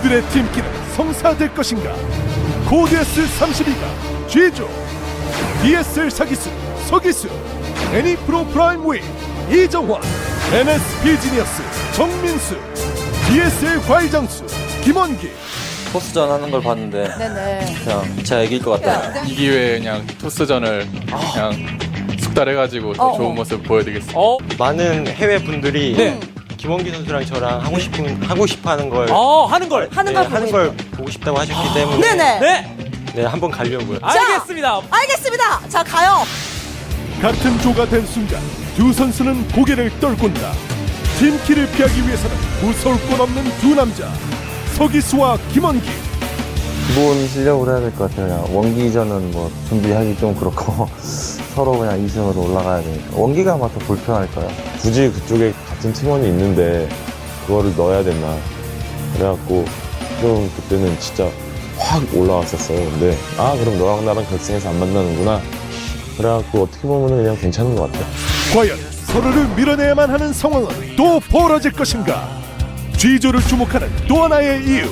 그들의 팀끼는 성사될 것인가? 코드 S32가 G조, GSL 사기수 서기수, anyproPrime.WE 이정환, NS 비지니어스 정민수, GSL 과일장수 김원기. 토스전 하는 걸 봤는데 네네. 그냥 제가 이길 것 같아요. 이 기회에 그냥 토스전을 그냥 숙달해가지고 더 좋은 모습 보여드리겠습니다. 많은 해외 분들이 네. 김원기 선수랑 저랑 하고 싶어하는 걸 하는 걸. 하는 걸 보고 싶다고 하셨기 때문에 네네. 네, 한번 가려고요. 알겠습니다. 알겠습니다. 자, 가요. 같은 조가 된 순간 두 선수는 고개를 떨군다. 팀키를 피하기 위해서는 무서울 건 없는 두 남자 서기수와 김원기. 기본 실력으로 해야 될 것 같아요. 그냥 원기전은 뭐 준비하기 좀 그렇고 서로 그냥 2승으로 올라가야 되니까 원기가 아마 더 불편할 거예요. 굳이 그쪽에 같은 팀원이 있는데 그거를 넣어야 됐나 그래갖고 좀 그때는 진짜 확 올라왔었어요. 근데 그럼 너랑 나랑 결승에서 안 만나는구나 그래갖고 어떻게 보면 그냥 괜찮은 것 같아요. 과연 서로를 밀어내야만 하는 상황은 또 벌어질 것인가? G조를 주목하는 또 하나의 이유,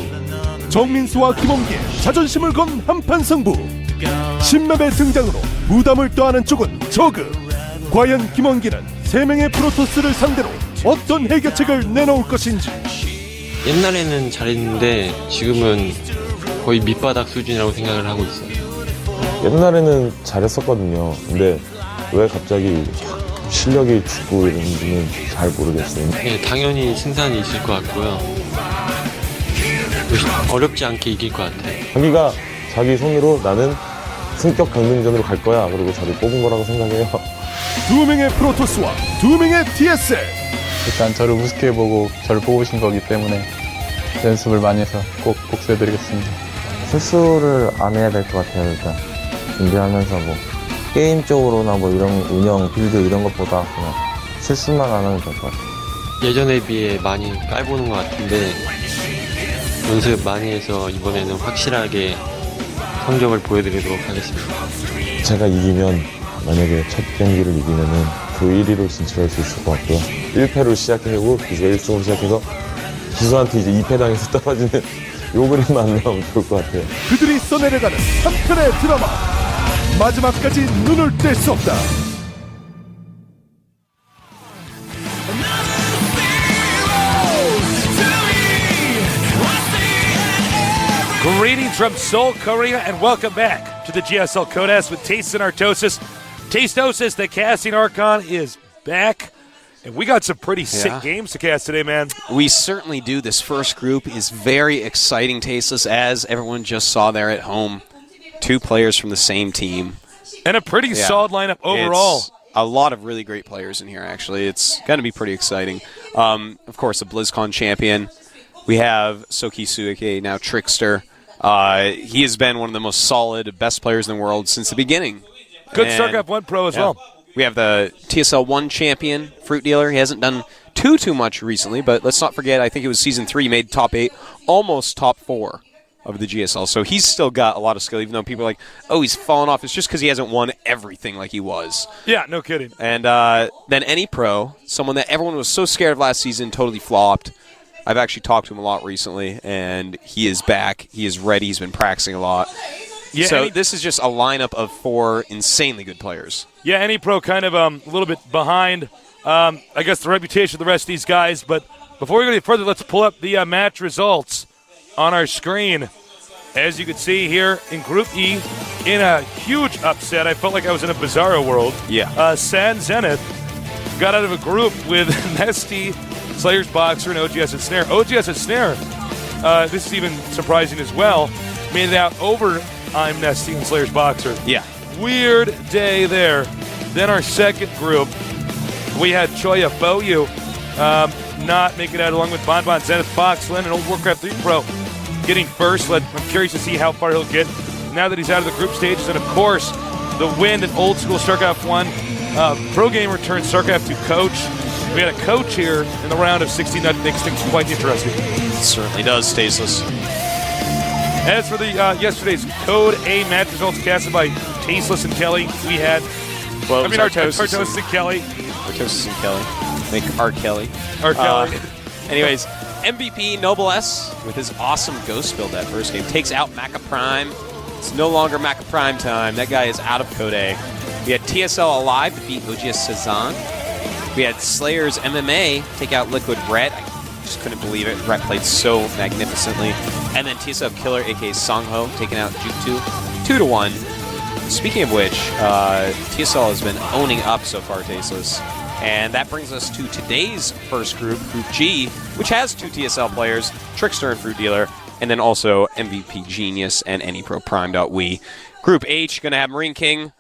정민수와 김원기의 자존심을 건 한판 승부. 신맵의 등장으로 부담을 떠안은 쪽은 저그. 과연 김원기는 3명의 프로토스를 상대로 어떤 해결책을 내놓을 것인지. 옛날에는 잘했는데 지금은 거의 밑바닥 수준이라고 생각을 하고 있어요. 옛날에는 잘했었거든요. 근데 왜 갑자기 실력이 죽고 이러는지는 잘 모르겠어요. 네, 당연히 승산이 있을 것 같고요. 어렵지 않게 이길 것 같아요. 자기가 자기 손으로 나는 승격 강등전으로 갈 거야 그리고 저를 뽑은 거라고 생각해요. 2명의 프로토스와 2명의 TSL. 일단 저를 우습게 보고 저를 뽑으신 거기 때문에 연습을 많이 해서 꼭 복수해드리겠습니다. 실수를 안 해야 될 것 같아요. 일단 준비하면서 뭐 게임 쪽으로나 뭐 이런 운영, 빌드 이런 것보다 그냥 실수만 안 하면 될 것 같아요. 예전에 비해 많이 깔보는 것 같은데 연습 많이 해서 이번에는 확실하게 성적을 보여드리도록 하겠습니다. 제가 이기면 만약에 첫 경기를 이기면은 그 1위로 진출할 수 있을 것 같고요. 1패로 시작해고 기수가 1승으로 시작해서 기수한테 이제 2패 당해서 떨어지는 요 그림만 안 나오면 좋을 것 같아요. 그들이 써내려가는 한편의 드라마. 마지막까지 눈을 뗄 수 없다. Greetings from Seoul, Korea, and welcome back to the GSL Codas with Taste and Artosis. Tasteosis, the casting archon, is back. And we got some pretty sick games to cast today, man. We certainly do. This first group is very exciting, Tasteless, as everyone just saw there at home. 2 players from the same team. And a pretty solid lineup overall. It's a lot of really great players in here, actually. It's going to be pretty exciting. Of course, the BlizzCon champion. We have Sokisu, aka now Trickster. He has been one of the most solid, best players in the world since the beginning. Good StarCraft 1 Pro as well. We have the TSL 1 champion, Fruit Dealer. He hasn't done too much recently, but let's not forget, I think it was Season 3, made top 8, almost top 4 of the GSL. So he's still got a lot of skill, even though people are like, oh, he's fallen off. It's just because he hasn't won everything like he was. Yeah, no kidding. And then anypro, someone that everyone was so scared of last season, totally flopped. I've actually talked to him a lot recently, and he is back. He is ready. He's been practicing a lot. Yeah, so this is just a lineup of 4 insanely good players. Yeah, anypro kind of a little bit behind, I guess, the reputation of the rest of these guys. But before we go any further, let's pull up the match results on our screen. As you can see here in Group E, in a huge upset, I felt like I was in a Bizarro world. Yeah. San Zenith got out of a group with Nesty, Slayer's Boxer, and OGS and Snare. OGS and Snare, this is even surprising as well, made it out over I'm Nesty and Slayer's Boxer. Yeah. Weird day there. Then our second group, we had Choya Boyu not make it out along with Bonbon, Zenith, Foxland, and Old Warcraft 3 Pro getting first. I'm curious to see how far he'll get now that he's out of the group stages. And, of course, the win in old school StarCraft 1. Pro Gamer turned StarCraft 2 coach. We had a coach here in the round of 16. That makes things quite interesting. It certainly does, Tasteless. As for the yesterday's Code A match results casted by Tasteless and Kelly, we had Artosis and Kelly. Artosis and Kelly. Make R. Kelly. R. Kelly. Anyways, MVP Noblesse with his awesome ghost build that first game takes out MacaPrime. It's no longer MacaPrime time. That guy is out of Code A. We had TSL Alive defeat OGS Cezanne. We had Slayers MMA take out Liquid Red. I just couldn't believe it. Red played so magnificently. And then TSL Killer, aka Songho, taking out Juke 2-1. Speaking of which, TSL has been owning up so far, Tasteless. And that brings us to today's first group, Group G, which has 2 TSL players, Trickster and Fruit Dealer, and then also MVP Genius and anyproPrime.WE. Group H, going to have Marine King,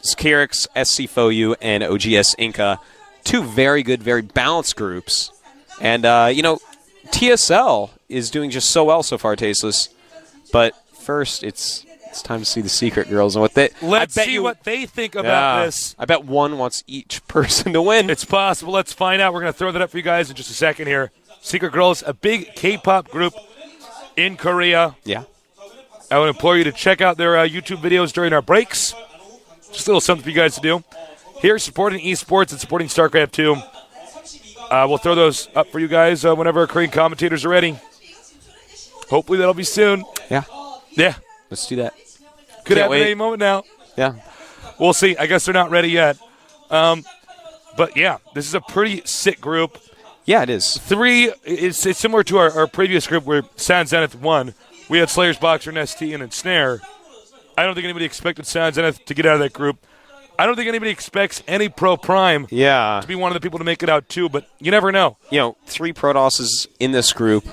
Skirix, SC Foyu, and OGS Inca. 2 very good, very balanced groups. And, TSL is doing just so well so far, Tasteless. But first, it's time to see the Secret Girls and what they... Let's see what they think about this. I bet one wants each person to win. It's possible. Let's find out. We're going to throw that up for you guys in just a second here. Secret Girls, a big K-pop group in Korea. Yeah. I would implore you to check out their YouTube videos during our breaks. Just a little something for you guys to do. Here, supporting esports and supporting StarCraft 2. We'll throw those up for you guys whenever our Korean commentators are ready. Hopefully that'll be soon. Yeah. Yeah. Let's do that. Could Can't happen wait. any moment now. Yeah. We'll see. I guess they're not ready yet. But, yeah, this is a pretty sick group. Yeah, it is. 3, it's similar to our previous group where Sound Zenith won. We had Slayers, Boxer, and ST, and Snare. I don't think anybody expected Sound Zenith to get out of that group. I don't think anybody expects anyproPrime to be one of the people to make it out, too, but you never know. 3 Protosses in this group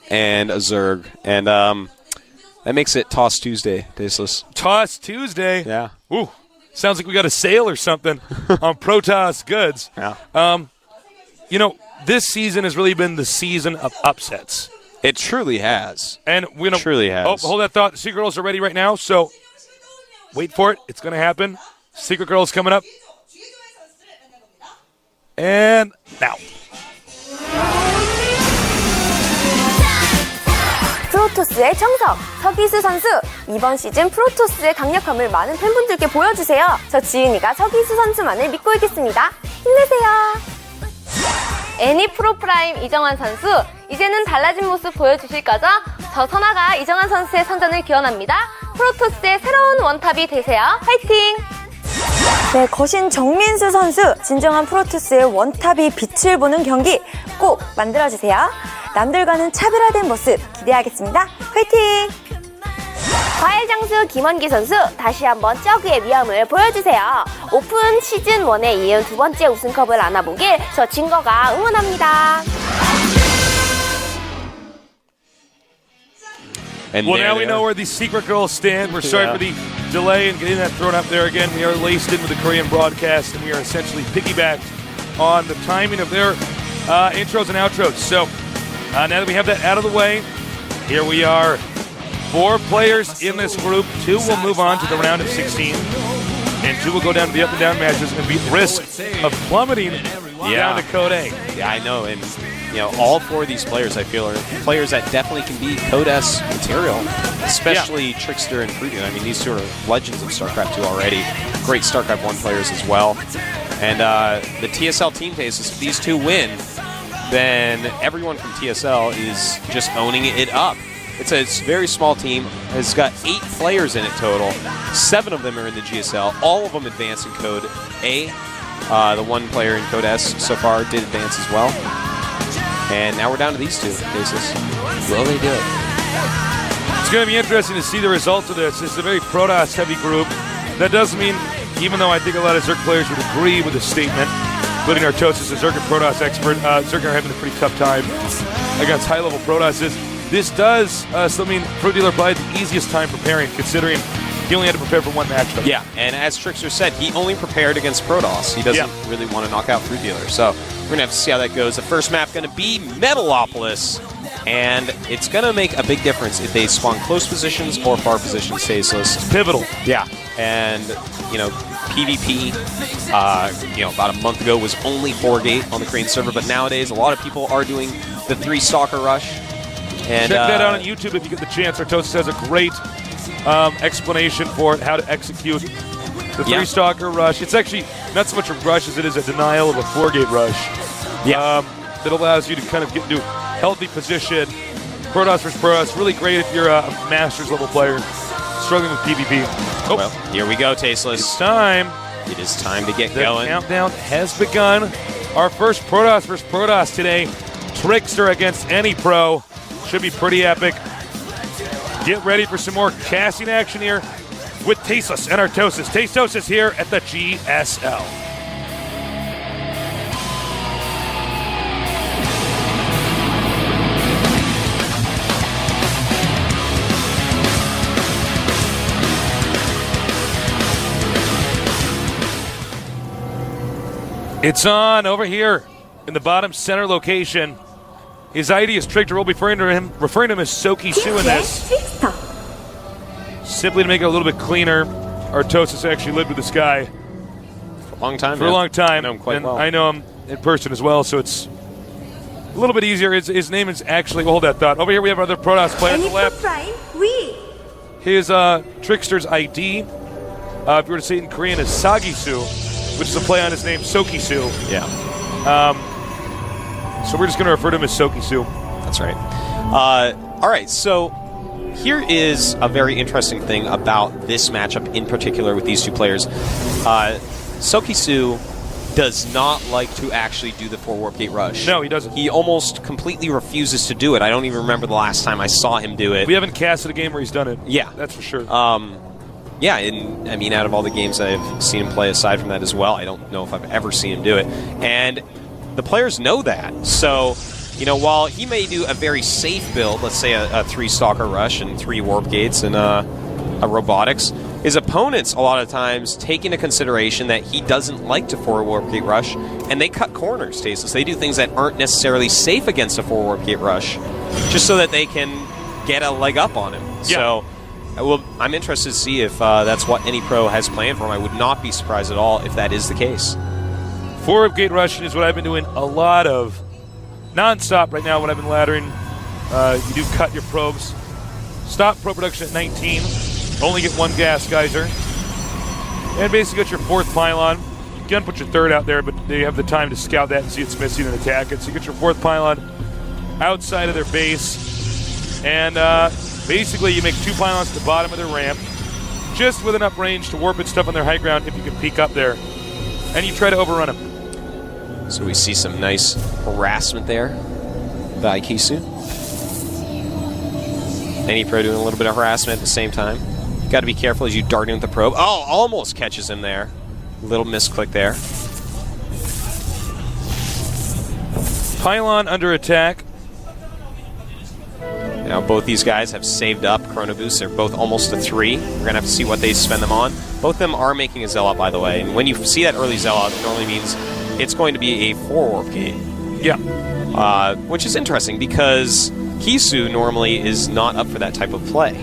and a Zerg. And that makes it Toss Tuesday, Tasteless. Toss Tuesday? Yeah. Ooh, sounds like we got a sale or something on Protoss goods. Yeah. This season has really been the season of upsets. It truly has. And we don't truly has. Oh, hold that thought. The Secret Girls are ready right now, so wait for it. It's going to happen. Secret Girls coming up. And now. 프로토스의 정석, 서기수 선수. 이번 시즌 프로토스의 강력함을 많은 팬분들께 보여주세요. 저 지은이가 서기수 선수만을 믿고 있겠습니다. 힘내세요. 애니프로프라임 이정환 선수, 이제는 달라진 모습 보여주실 거죠? 저 선아가 이정환 선수의 선전을 기원합니다. 프로토스의 새로운 원탑이 되세요. 화이팅! 네, 거신 정민수 선수, 진정한 프로토스의 원탑이 빛을 보는 경기 꼭 만들어주세요. 남들과는 차별화된 모습 기대하겠습니다. 화이팅! 과일장수 김원기 선수, 다시 한번 저그의 위험을 보여주세요. 오픈 시즌 1에 이은 2번째 우승컵을 안아보길 저 진거가 응원합니다. Well, now we know where these Secret Girls stand. We're sorry for the delay in getting that thrown up there again. We are laced in with the Korean broadcast, and we are essentially piggybacked on the timing of their intros and outros. So now that we have that out of the way, here we are. 4 players in this group. 2 will move on to the round of 16, and 2 will go down to the up and down matches and be at risk of plummeting down to Code A. Yeah, I know. And, all 4 of these players, I feel, are players that definitely can be Code S material, especially Trickster and Fruity. I mean, these 2 are legends of StarCraft 2 already. Great StarCraft 1 players as well. And the TSL team cases, if these 2 win, then everyone from TSL is just owning it up. It's a very small team. It's got 8 players in it total. 7 of them are in the GSL. All of them advance in Code A. The 1 player in Code S so far did advance as well. And now we're down to these 2 cases. Will they do it? It's going to be interesting to see the results of this. This is a very Protoss-heavy group. That does mean, even though I think a lot of Zerg players would agree with the statement, including Artosis, a Zerg and Protoss expert, Zerg are having a pretty tough time against high-level Protosses. This does still mean Fruit Dealer probably had the easiest time preparing, considering he only had to prepare for 1 match. Yeah, and as Trickster said, he only prepared against Protoss. He doesn't really want to knock out Fruit Dealer. So we're going to have to see how that goes. The first map going to be Metalopolis, and it's going to make a big difference if they spawn close positions or far positions, Tasteless. It's pivotal. Yeah, and, PvP, about a month ago was only 4-gate on the Korean server, but nowadays a lot of people are doing the 3-stalker rush. And, check that out on YouTube if you get the chance. Artosis has a great explanation for it, how to execute the 3-stalker rush. It's actually not so much a rush as it is a denial of a 4-gate rush. Yeah. That allows you to kind of get into healthy position. Protoss versus Protoss, really great if you're a Masters level player struggling with PvP. Oh, Well, here we go, it's Tasteless. time. It is time to get The going. countdown has begun. Our first Protoss versus Protoss today. Trickster against anypro. Should be pretty epic. Get ready for some more casting action here with Tasteless and Artosis. Tastosis here at the GSL. It's on over here in the bottom center location. His ID is Trickster. We'll be referring to him as Soki Su in this. Simply to make it a little bit cleaner, Artosis actually lived with this guy For a long time. for man. a long time. I know him quite and well. I know him in person as well, so it's a little bit easier. His name is actually, hold that thought. Over here we have our other Protoss player on the left. anyproPrime.WE. His Trickster's ID, if you were to say it in Korean, is Sagisu, which is a play on his name, Sokisu. Yeah, So we're just going to refer to him as Sokisu. that's right. All right, so here is a very interesting thing about this matchup in particular with these two players. Sokisu does not like to actually do the 4 warp gate rush. No, he doesn't. He almost completely refuses to do it. I don't even remember the last time I saw him do it. We haven't casted a game where he's done it. Yeah. That's for sure. Yeah, and I mean, out of all the games I've seen him play aside from that as well, I don't know if I've ever seen him do it. And the players know that. So, you know, while he may do a very safe build, let's say a 3 Stalker Rush and 3 Warp Gates and a Robotics, his opponents a lot of times take into consideration that he doesn't like to 4 Warp Gate Rush, and they cut corners, Tasteless. They do things that aren't necessarily safe against a 4 Warp Gate Rush, just so that they can get a leg up on him. Yeah. So, I'm interested to see if that's what anypro has planned for him. I would not be surprised at all if that is the case. 4 warp gate rushing is what I've been doing a lot of. Non-stop right now when I've been laddering. You do cut your probes. Stop probe production at 19. Only get 1 gas geyser. And basically get your 4th pylon. You can put your 3rd out there, but they have the time to scout that and see it's missing and attack it. So you get your 4th pylon outside of their base. And basically you make 2 pylons at the bottom of their ramp, just with enough range to warp and stuff on their high ground if you can peek up there. And you try to overrun them. So we see some nice harassment there by Kisu. anypro doing a little bit of harassment at the same time. You got to be careful as you dart in with the probe. Oh, almost catches him there. Little misclick there. Pylon under attack. Now both these guys have saved up Chrono Boosts. They're both almost to 3. We're going to have to see what they spend them on. Both of them are making a Zealot, by the way. And when you see that early Zealot, it normally means it's going to be a 4 warp gate. Yeah. Which is interesting because Kisu normally is not up for that type of play.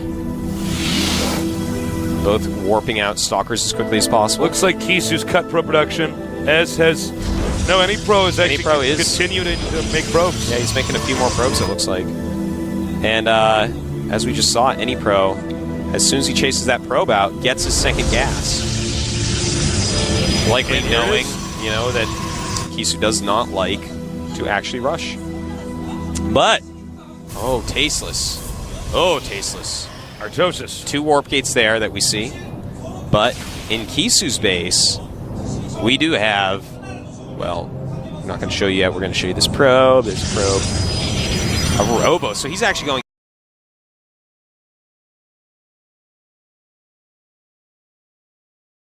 Both warping out Stalkers as quickly as possible. Looks like Kisu's cut pro production, as has... No, anypro is actually anypro is continuing to make probes. Yeah, he's making a few more probes, it looks like. And as we just saw, anypro, as soon as he chases that probe out, gets his 2nd gas. Likely knowing, you know, that Kisu does not like to actually rush. But, oh, Tasteless. Oh, Tasteless. Artosis. 2 warp gates there that we see. But in Kisu's base, we do have, well, I'm not going to show you yet. We're going to show you this probe. There's a probe. A Robo. So he's actually going